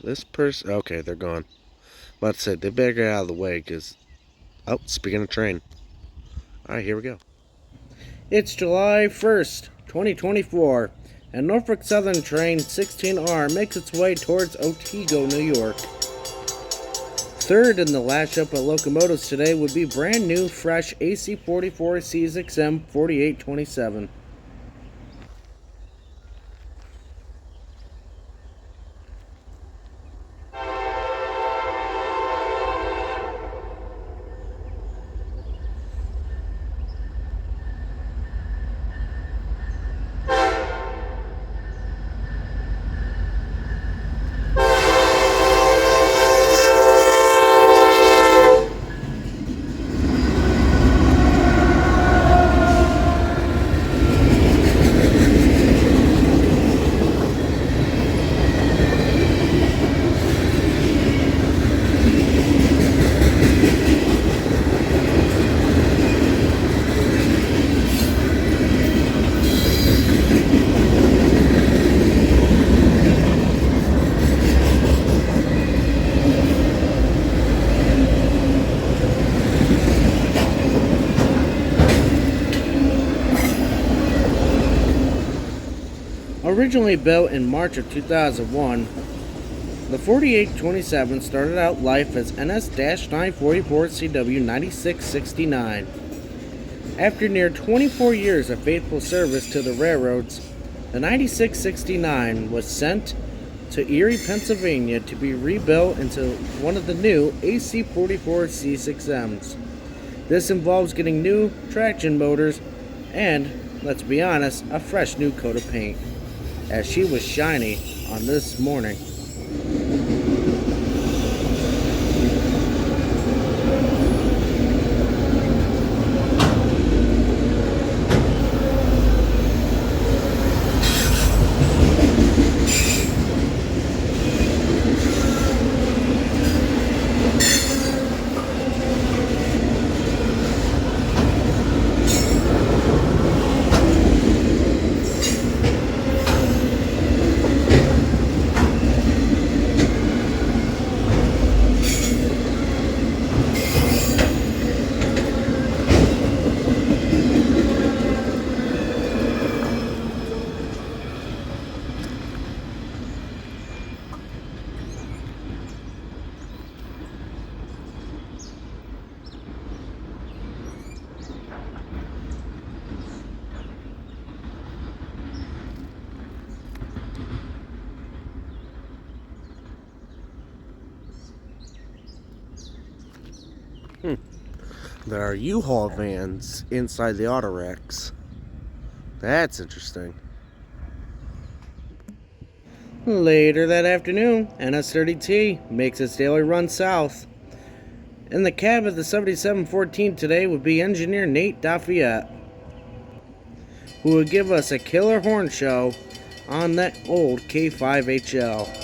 This person... Okay, they're gone. About to say, they better get out of the way, because... Oh, speaking of train. Alright, here we go. It's July 1st, 2024, and Norfolk Southern Train 16R makes its way towards Otsego, New York. Third in the last up at locomotives today would be brand new, fresh AC-44 C6M 4827. Originally built in March of 2001, the 4827 started out life as NS-944CW 9669. After near 24 years of faithful service to the railroads, the 9669 was sent to Erie, Pennsylvania to be rebuilt into one of the new AC-44 C6Ms. This involves getting new traction motors and, let's be honest, a fresh new coat of paint, as she was shiny on this morning. There are U-Haul vans inside the auto wrecks. That's interesting. Later that afternoon, NS30T makes its daily run south. In the cab of the 7714 today would be engineer Nate Lafayette, who would give us a killer horn show on that old K5HL.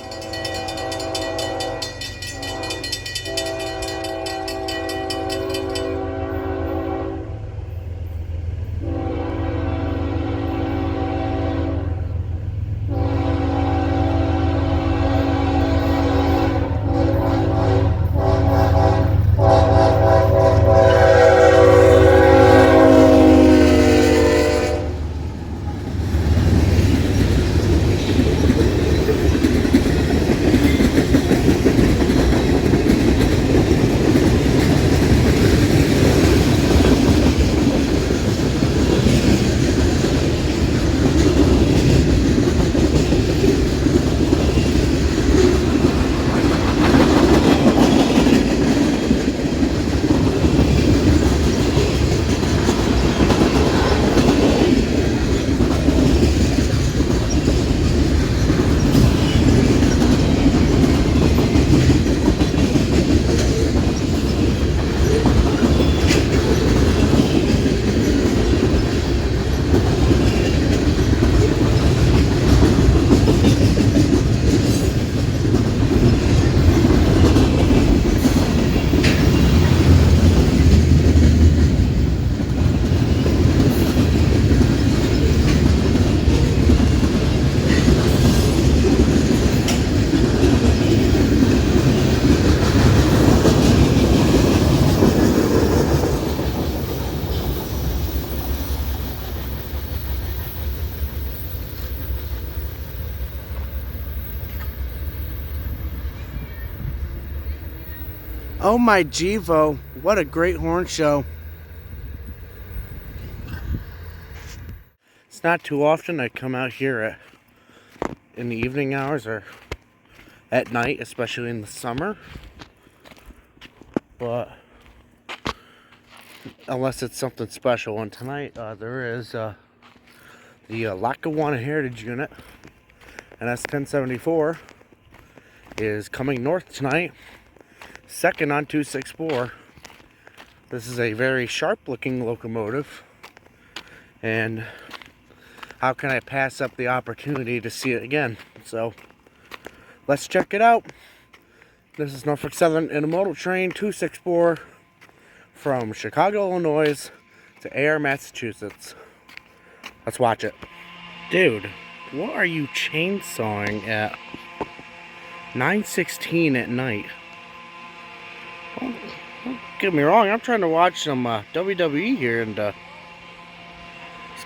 Oh my Jevo, what a great horn show. It's not too often I come out here in the evening hours or at night, especially in the summer. But unless it's something special, and tonight there is the Lackawanna Heritage Unit, NS1074, is coming north tonight, second on 264. This is a very sharp looking locomotive, and how can I pass up the opportunity to see it again? So let's check it out. This is Norfolk Southern Intermodal Train 264 from Chicago, Illinois to Ayer, Massachusetts. Let's watch it. Dude, what are you chainsawing at 9:16 at night? Don't get me wrong, I'm trying to watch some WWE here, and this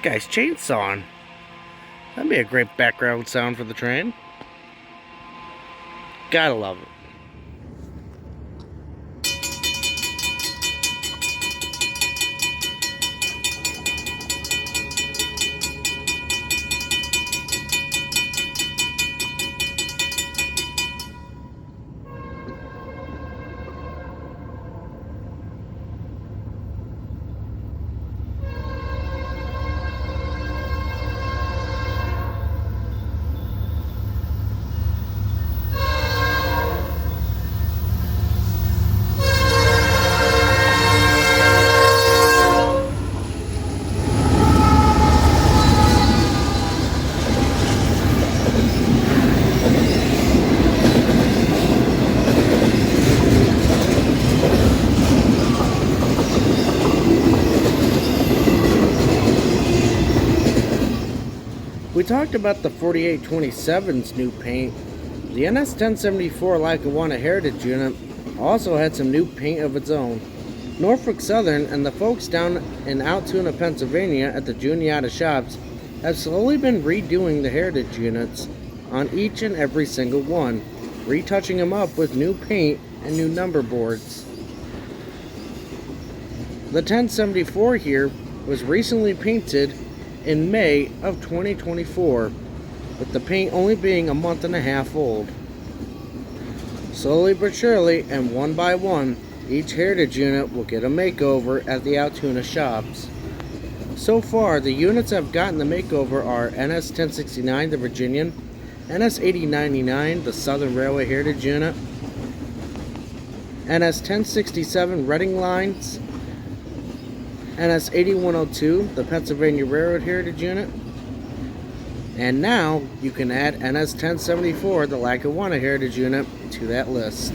guy's chainsawing. That'd be a great background sound for the train. Gotta love it. We talked about the 4827's new paint. The NS1074 Lackawanna Heritage Unit also had some new paint of its own. Norfolk Southern and the folks down in Altoona, Pennsylvania at the Juniata shops have slowly been redoing the Heritage Units on each and every single one, retouching them up with new paint and new number boards. The 1074 here was recently painted in May of 2024, with the paint only being a month and a half old. Slowly but surely, and one by one, each Heritage Unit will get a makeover at the Altoona shops. So far, the units that have gotten the makeover are NS1069, the Virginian, NS8099, the Southern Railway Heritage Unit, NS1067 Reading Lines, NS8102, the Pennsylvania Railroad Heritage Unit, and now you can add NS1074, the Lackawanna Heritage Unit, to that list.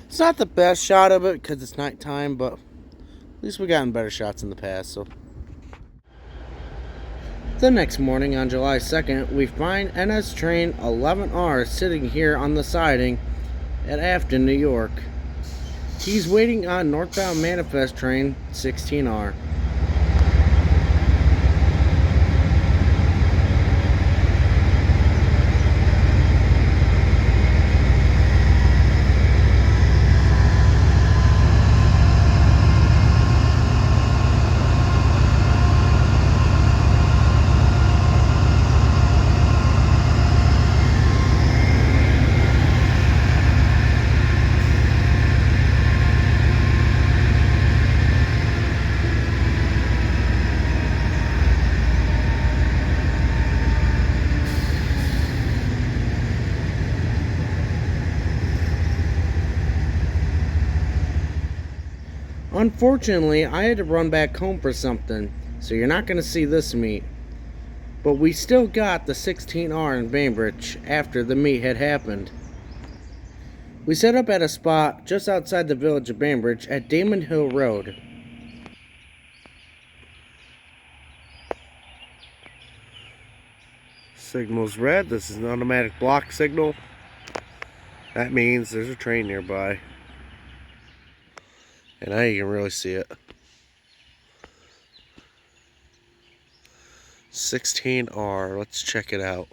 It's not the best shot of it because it's nighttime, but at least we've gotten better shots in the past. So the next morning on July 2nd, we find NS Train 11R sitting here on the siding at Afton, New York. He's waiting on northbound manifest train 16R. Unfortunately, I had to run back home for something, so you're not going to see this meet. But we still got the 16R in Bainbridge after the meet had happened. We set up at a spot just outside the village of Bainbridge at Damon Hill Road. Signal's red. This is an automatic block signal. That means there's a train nearby. And now you can really see it. 16R. Let's check it out.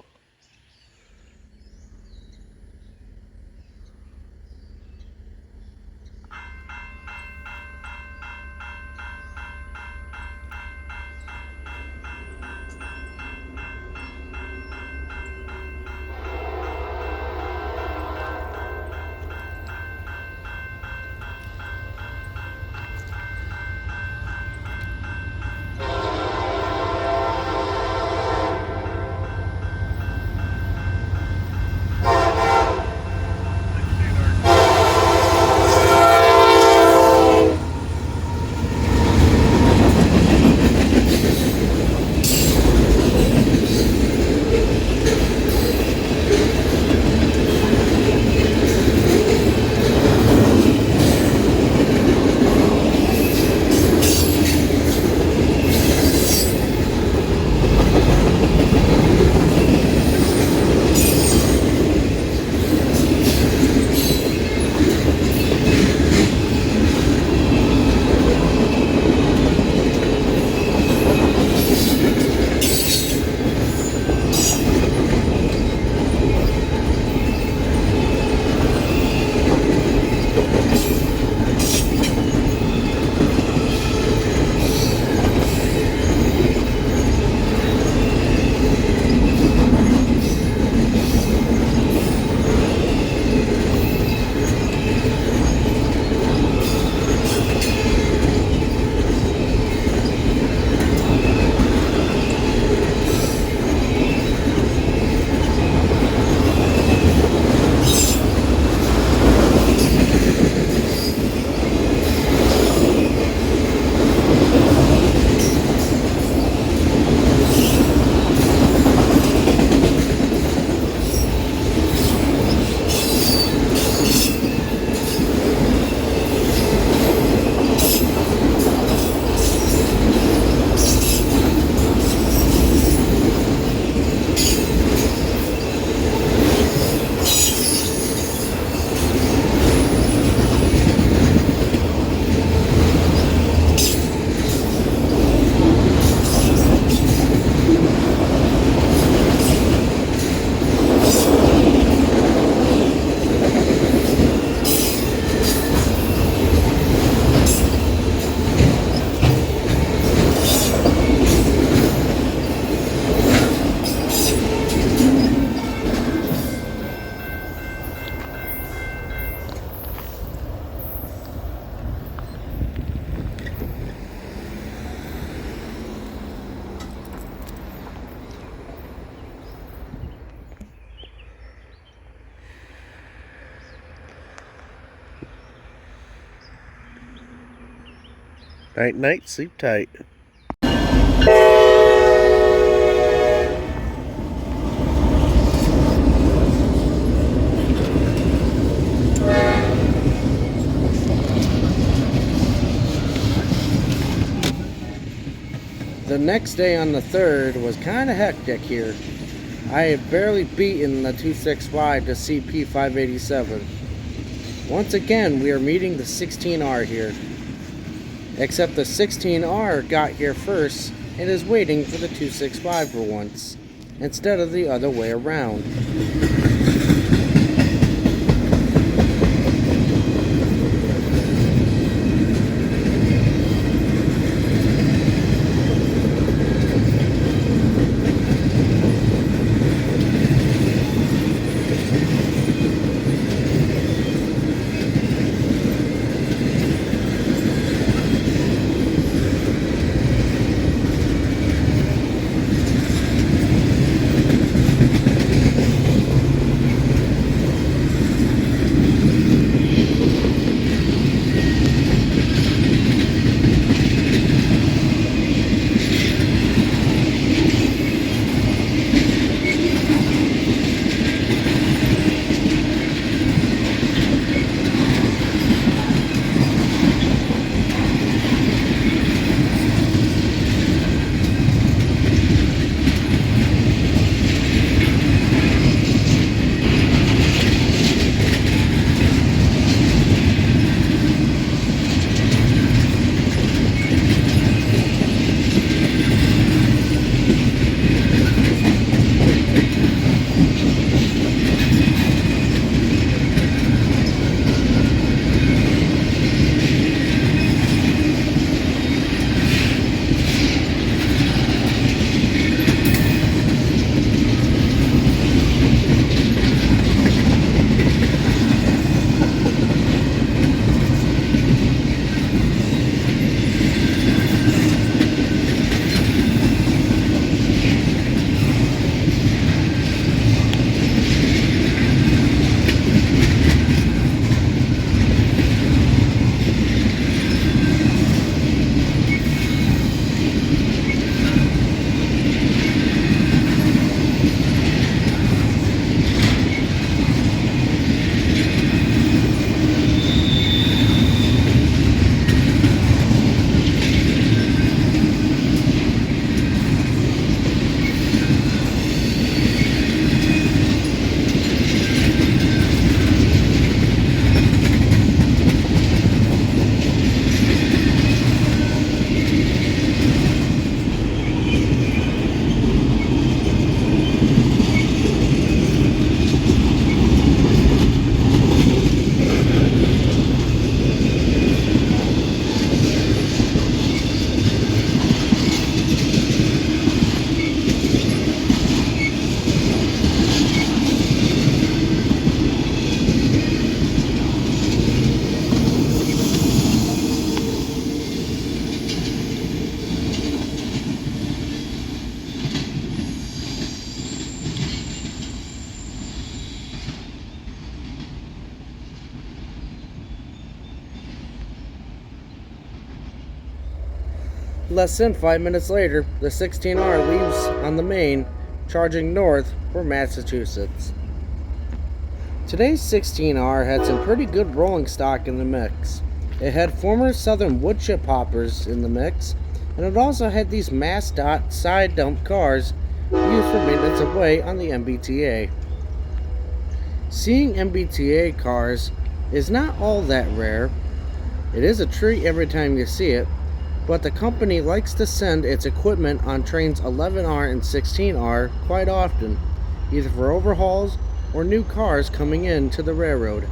Night, night, sleep tight. The next day on the 3rd was kind of hectic here. I had barely beaten the 265 to CP 587. Once again, we are meeting the 16R here. Except the 16R got here first and is waiting for the 265 for once, instead of the other way around. Less than 5 minutes later, the 16R leaves on the main, charging north for Massachusetts. Today's 16R had some pretty good rolling stock in the mix. It had former Southern wood chip hoppers in the mix, and it also had these mass dot side dump cars used for maintenance of way on the MBTA. Seeing MBTA cars is not all that rare. It is a treat every time you see it, but the company likes to send its equipment on trains 11R and 16R quite often, either for overhauls or new cars coming in to the railroad.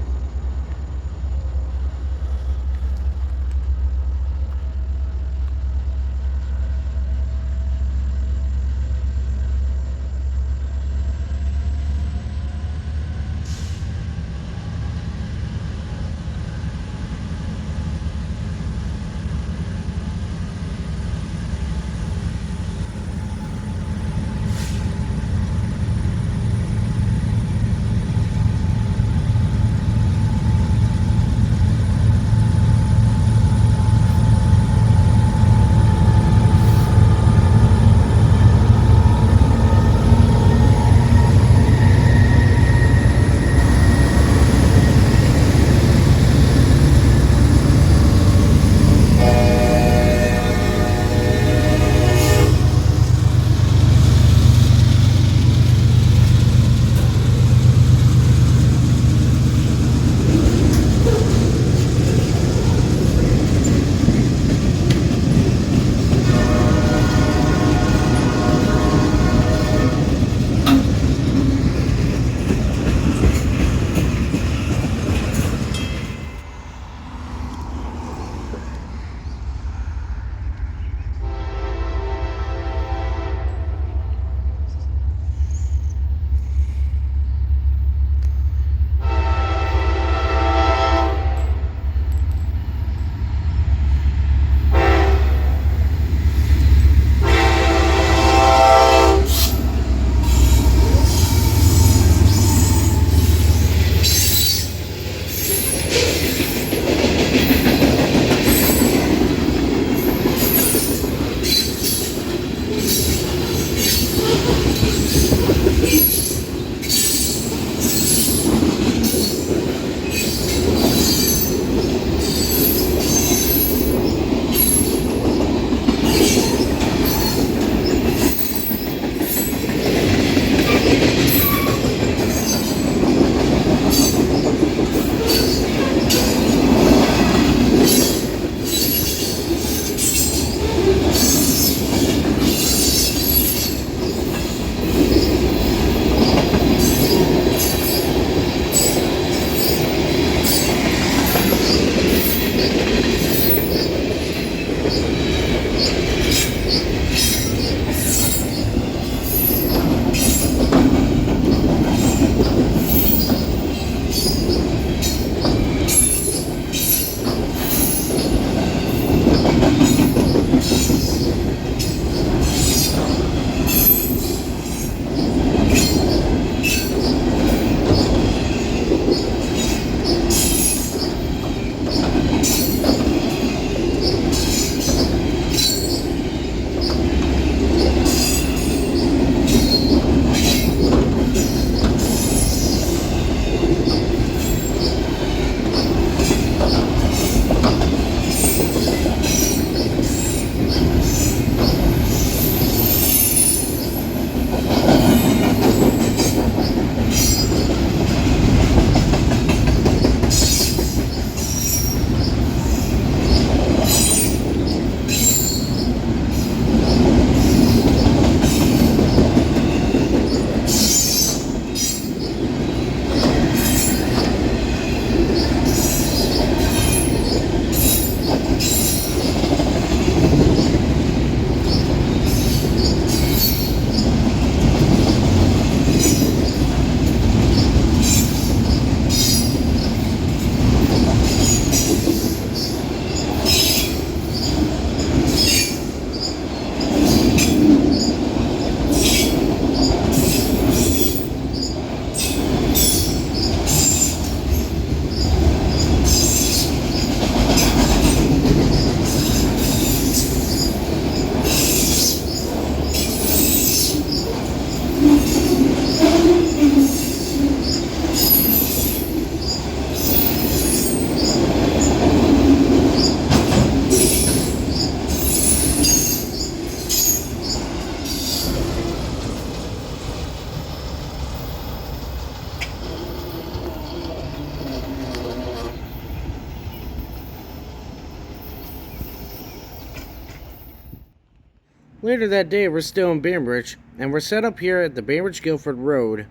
Later that day, we're still in Bainbridge, and we're set up here at the Bainbridge-Guilford Road,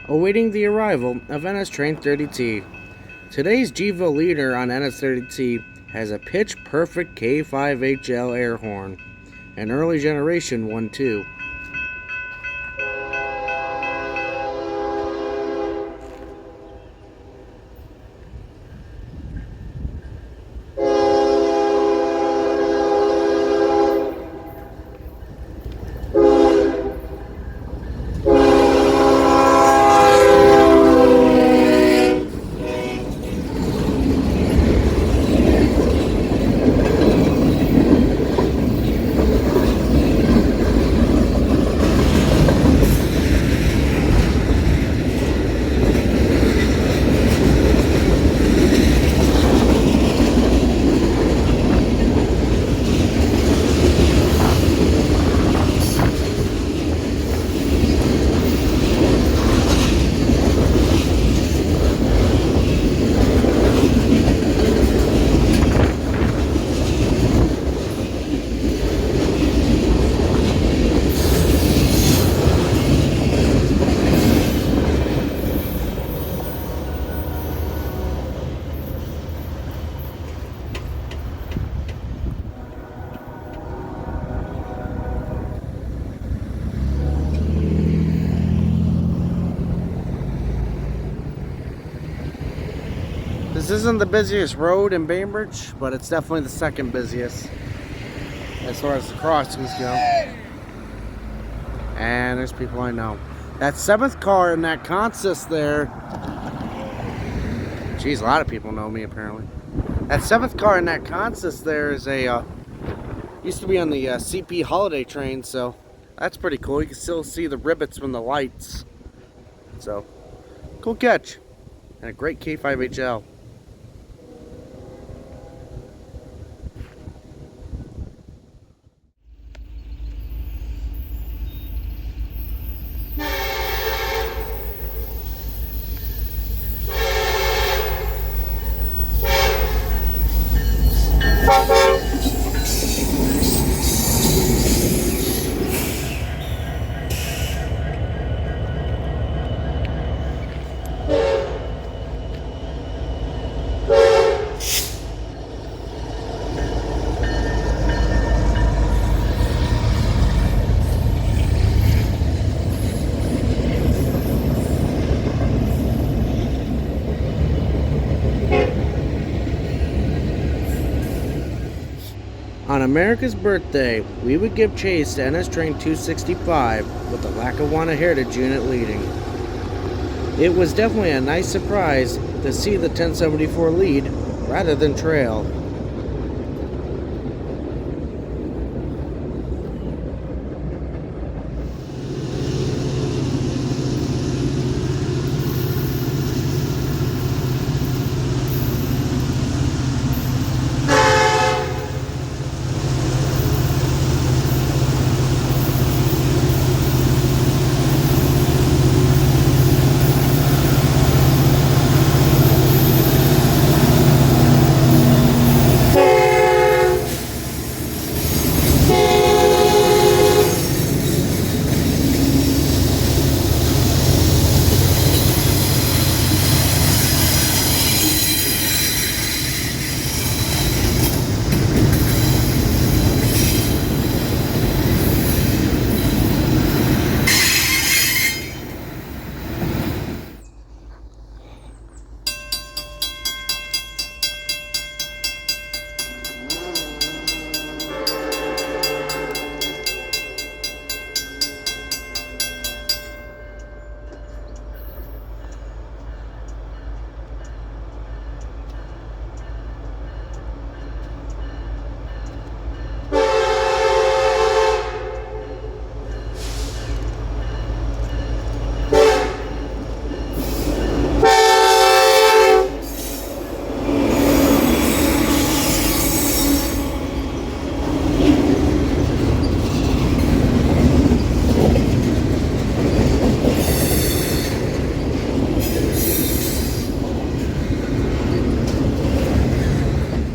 awaiting the arrival of NS Train 30T. Today's Gville leader on NS 30T has a pitch-perfect K5HL air horn, an early generation one too. This isn't the busiest road in Bainbridge, but it's definitely the second busiest as far as the crossings go. And there's people I know. That 7th car in that consist there. Geez, a lot of people know me apparently. That 7th car in that consist there is a used to be on the CP holiday train, so that's pretty cool. You can still see the rivets from the lights. So, cool catch. And a great K5HL. On America's birthday, we would give chase to NS Train 265 with the Lackawanna Heritage Unit leading. It was definitely a nice surprise to see the 1074 lead rather than trail.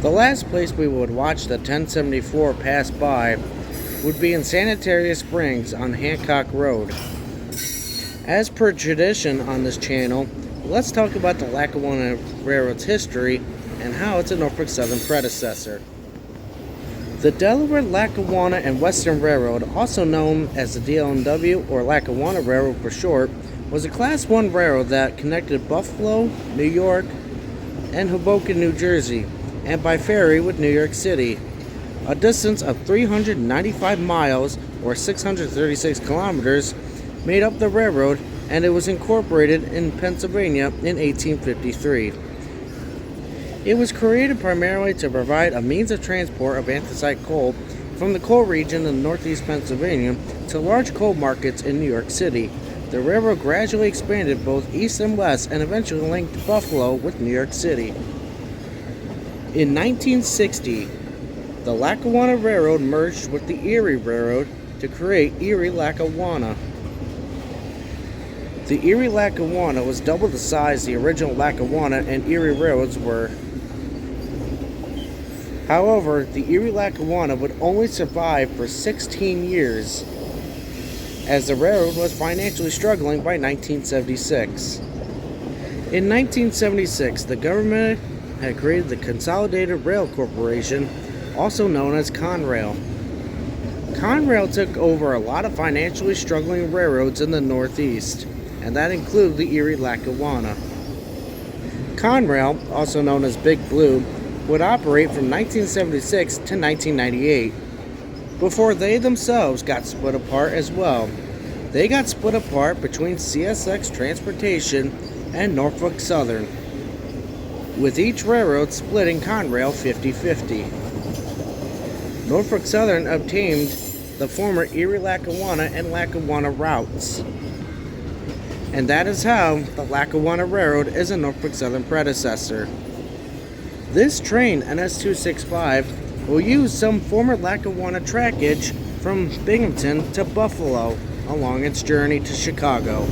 The last place we would watch the 1074 pass by would be in Sanitaria Springs on Hancock Road. As per tradition on this channel, let's talk about the Lackawanna Railroad's history and how it's a Norfolk Southern predecessor. The Delaware, Lackawanna, and Western Railroad, also known as the DLNW or Lackawanna Railroad for short, was a Class 1 railroad that connected Buffalo, New York, and Hoboken, New Jersey, and by ferry with New York City. A distance of 395 miles or 636 kilometers made up the railroad, and it was incorporated in Pennsylvania in 1853. It was created primarily to provide a means of transport of anthracite coal from the coal region in northeast Pennsylvania to large coal markets in New York City. The railroad gradually expanded both east and west and eventually linked Buffalo with New York City. In 1960, the Lackawanna Railroad merged with the Erie Railroad to create Erie-Lackawanna. The Erie-Lackawanna was double the size the original Lackawanna and Erie railroads were. However, the Erie-Lackawanna would only survive for 16 years, as the railroad was financially struggling by 1976. In 1976, the government had created the Consolidated Rail Corporation, also known as Conrail. Conrail took over a lot of financially struggling railroads in the Northeast, and that included the Erie-Lackawanna. Conrail, also known as Big Blue, would operate from 1976 to 1998, before they themselves got split apart as well. They got split apart between CSX Transportation and Norfolk Southern, with each railroad splitting Conrail 50-50. Norfolk Southern obtained the former Erie-Lackawanna and Lackawanna routes. And that is how the Lackawanna Railroad is a Norfolk Southern predecessor. This train, NS-265, will use some former Lackawanna trackage from Binghamton to Buffalo along its journey to Chicago.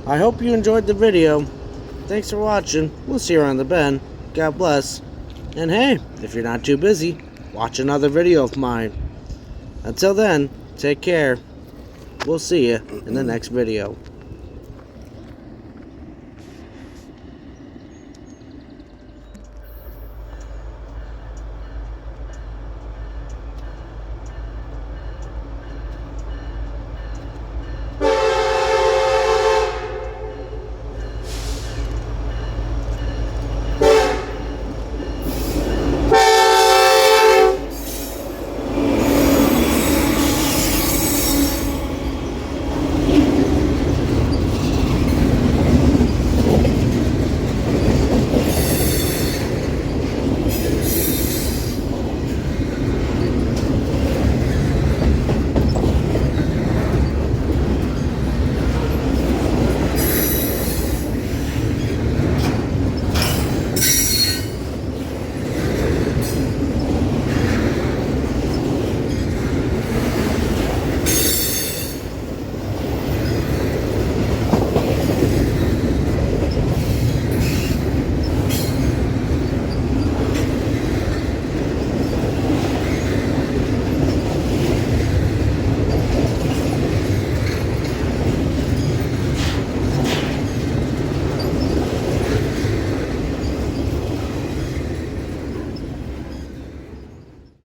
I hope you enjoyed the video. Thanks for watching. We'll see you around the bend. God bless. And hey, if you're not too busy, watch another video of mine. Until then, take care. We'll see you in the next video.